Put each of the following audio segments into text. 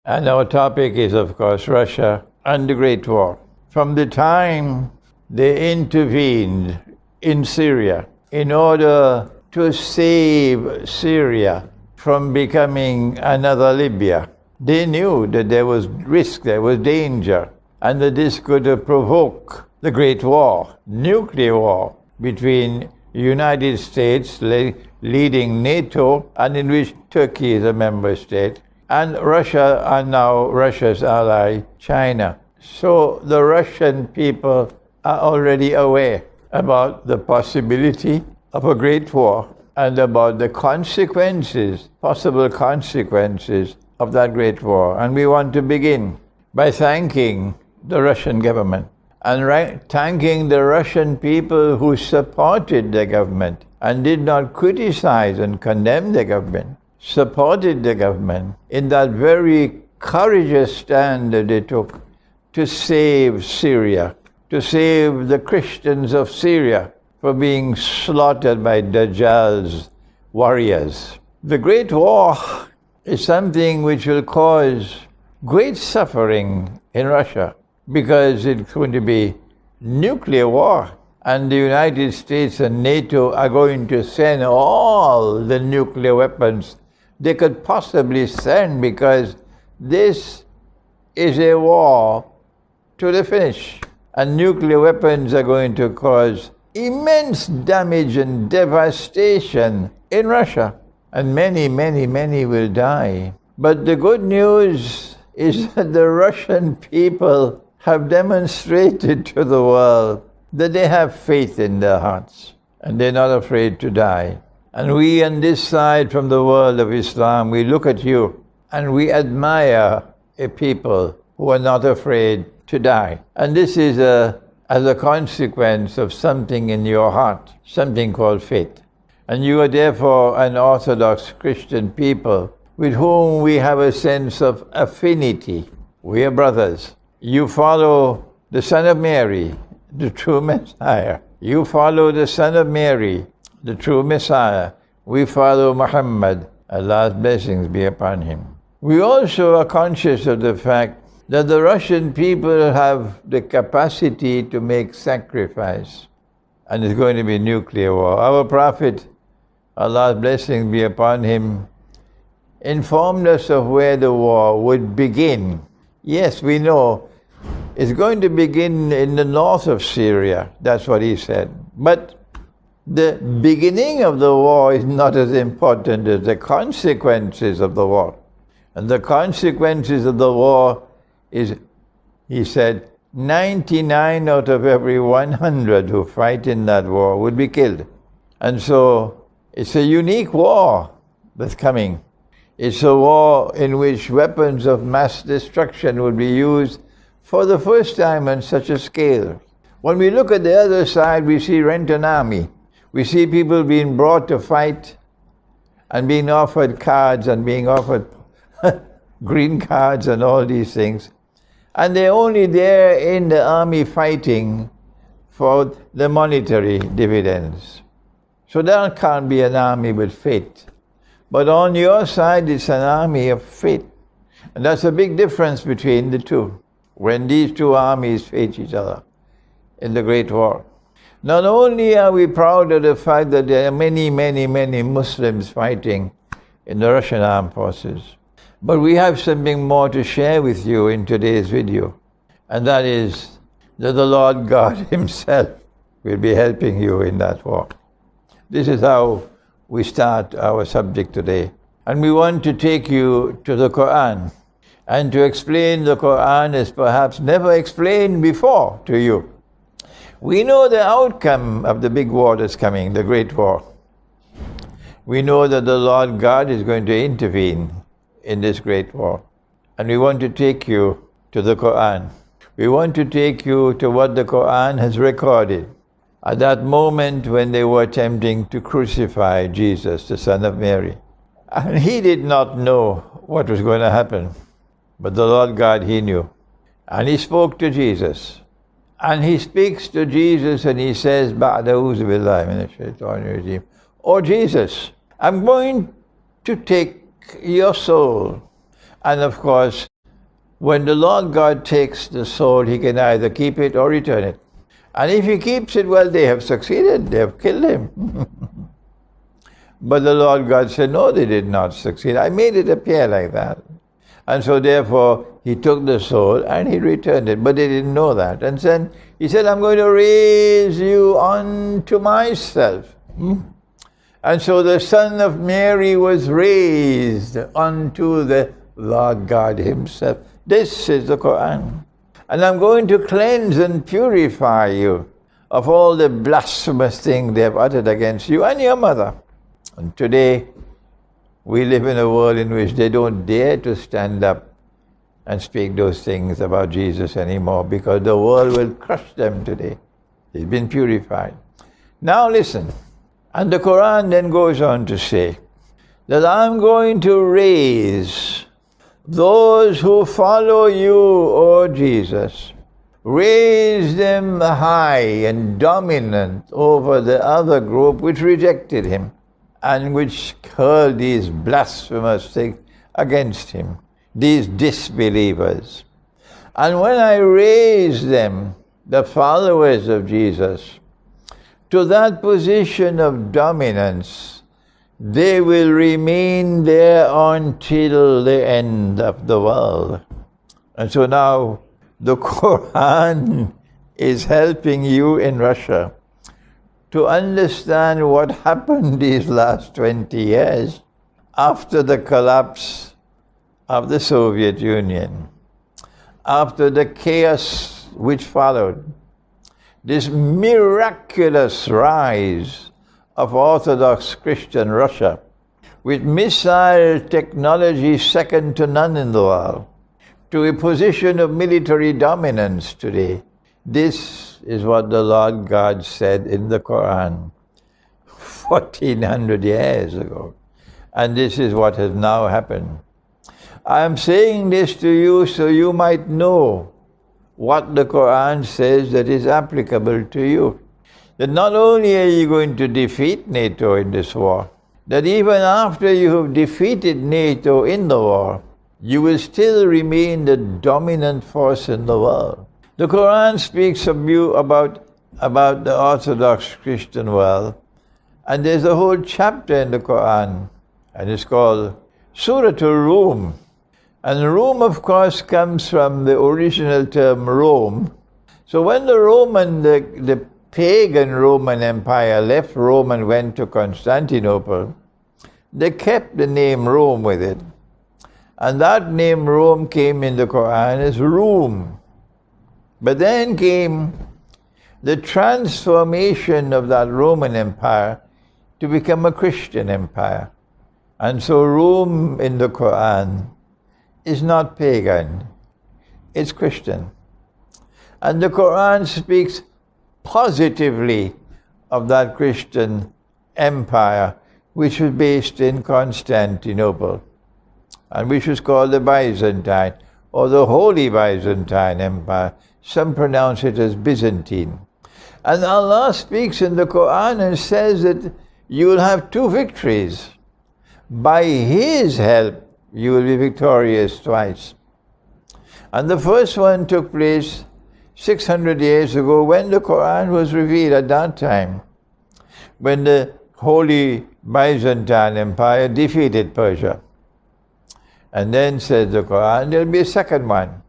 And our topic is, of course, Russia and the Great War. From the time they intervened in Syria in order to save Syria from becoming another Libya, they knew that there was risk, there was danger, and that this could provoke the Great War, nuclear war, between United States leading NATO, and in which Turkey is a member state, and Russia, and now Russia's ally, China. So the Russian people are already aware about the possibility of a great war and about the consequences, possible consequences of that great war. And we want to begin by thanking the Russian government and thanking the Russian people who supported the government and did not criticize and condemn the government, supported the government in that very courageous stand that they took to save Syria, to save the Christians of Syria from being slaughtered by Dajjal's warriors. The Great War is something which will cause great suffering in Russia because it's going to be nuclear war, and the United States and NATO are going to send all the nuclear weapons they could possibly send, because this is a war to the finish. And nuclear weapons are going to cause immense damage and devastation in Russia. And many, many, many will die. But the good news is that the Russian people have demonstrated to the world that they have faith in their hearts and they're not afraid to die. And we on this side from the world of Islam, we look at you and we admire a people who are not afraid to die. And this is as a consequence of something in your heart, something called faith. And you are therefore an Orthodox Christian people with whom we have a sense of affinity. We are brothers. You follow the Son of Mary, the true Messiah. You follow the Son of Mary, the true Messiah. We follow Muhammad, Allah's blessings be upon him. We also are conscious of the fact that the Russian people have the capacity to make sacrifice, and it's going to be nuclear war. Our Prophet, Allah's blessings be upon him, informed us of where the war would begin. Yes, we know it's going to begin in the north of Syria. That's what he said. But the beginning of the war is not as important as the consequences of the war. And the consequences of the war is, he said, 99 out of every 100 who fight in that war would be killed. And so it's a unique war that's coming. It's a war in which weapons of mass destruction will be used for the first time on such a scale. When we look at the other side, we see rent an army. We see people being brought to fight and being offered cards and being offered green cards and all these things. And they're only there in the army fighting for the monetary dividends. So that can't be an army with faith. But on your side, it's an army of faith. And that's a big difference between the two, when these two armies face each other in the Great War. Not only are we proud of the fact that there are many, many, many Muslims fighting in the Russian armed forces, but we have something more to share with you in today's video. And that is that the Lord God himself will be helping you in that war. This is how we start our subject today. And we want to take you to the Quran and to explain the Quran as perhaps never explained before to you. We know the outcome of the big war that's coming, the Great War. We know that the Lord God is going to intervene in this Great War. And we want to take you to the Quran. We want to take you to what the Quran has recorded at that moment when they were attempting to crucify Jesus, the Son of Mary. And he did not know what was going to happen. But the Lord God, he knew. And he spoke to Jesus. And he speaks to Jesus and he says, Oh Jesus, I'm going to take your soul. And of course, when the Lord God takes the soul, he can either keep it or return it. And if he keeps it, well, they have succeeded. They have killed him. But the Lord God said, no, they did not succeed. I made it appear like that. And so therefore, he took the soul and he returned it. But they didn't know that. And then he said, I'm going to raise you unto myself. And so the Son of Mary was raised unto the Lord God himself. This is the Quran. And I'm going to cleanse and purify you of all the blasphemous things they have uttered against you and your mother. And today, we live in a world in which they don't dare to stand up and speak those things about Jesus anymore, because the world will crush them today. They've been purified. Now listen. And the Quran then goes on to say that I'm going to raise those who follow you, O Jesus. Raise them high and dominant over the other group which rejected him and which hurled these blasphemous things against him, these disbelievers. And when I raise them, the followers of Jesus, to that position of dominance, they will remain there until the end of the world. And so now the Quran is helping you in Russia to understand what happened these last 20 years after the collapse of the Soviet Union, after the chaos which followed, this miraculous rise of Orthodox Christian Russia, with missile technology second to none in the world, to a position of military dominance today. This is what the Lord God said in the Quran 1400 years ago. And this is what has now happened. I am saying this to you so you might know what the Quran says that is applicable to you. That not only are you going to defeat NATO in this war, that even after you have defeated NATO in the war, you will still remain the dominant force in the world. The Quran speaks of you about the Orthodox Christian world, and there's a whole chapter in the Quran, and it's called Surah Al-Rum. And Rum, of course, comes from the original term Rome. So when the pagan Roman Empire left Rome and went to Constantinople, they kept the name Rome with it. And that name Rome came in the Quran as Rum. But then came the transformation of that Roman Empire to become a Christian empire. And so Rome in the Quran is not pagan, it's Christian. And the Quran speaks positively of that Christian empire which was based in Constantinople, and which was called the Byzantine, or the Holy Byzantine Empire. Some pronounce it as Byzantine. And Allah speaks in the Quran and says that you will have two victories. By His help, you will be victorious twice. And the first one took place 600 years ago when the Quran was revealed at that time, when the Holy Byzantine Empire defeated Persia. And then says the Quran, there'll be a second one.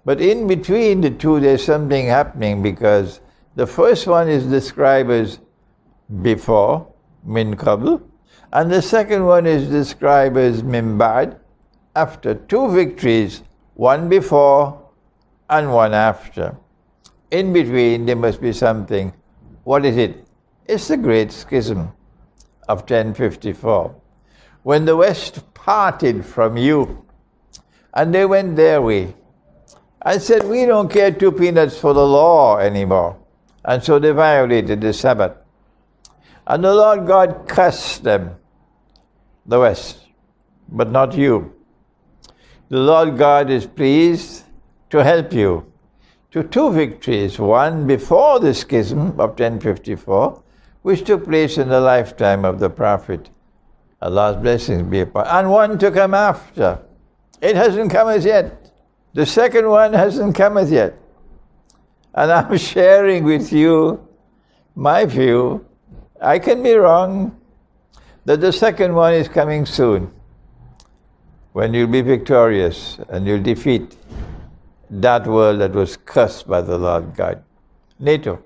But in between the two, there's something happening, because the first one is described as before, min qabl, and the second one is described as min ba'd, after. Two victories, one before and one after. In between, there must be something. What is it? It's the Great Schism of 1054, when the West parted from you, and they went their way. I said, we don't care two peanuts for the law anymore. And so they violated the Sabbath. And the Lord God cursed them, the West, but not you. The Lord God is pleased to help you to two victories, one before the schism of 1054, which took place in the lifetime of the Prophet, Allah's blessings be upon, and one to come after. It hasn't come as yet. The second one hasn't come as yet. And I'm sharing with you my view. I can be wrong, that the second one is coming soon, when you'll be victorious and you'll defeat that world that was cursed by the Lord God. NATO.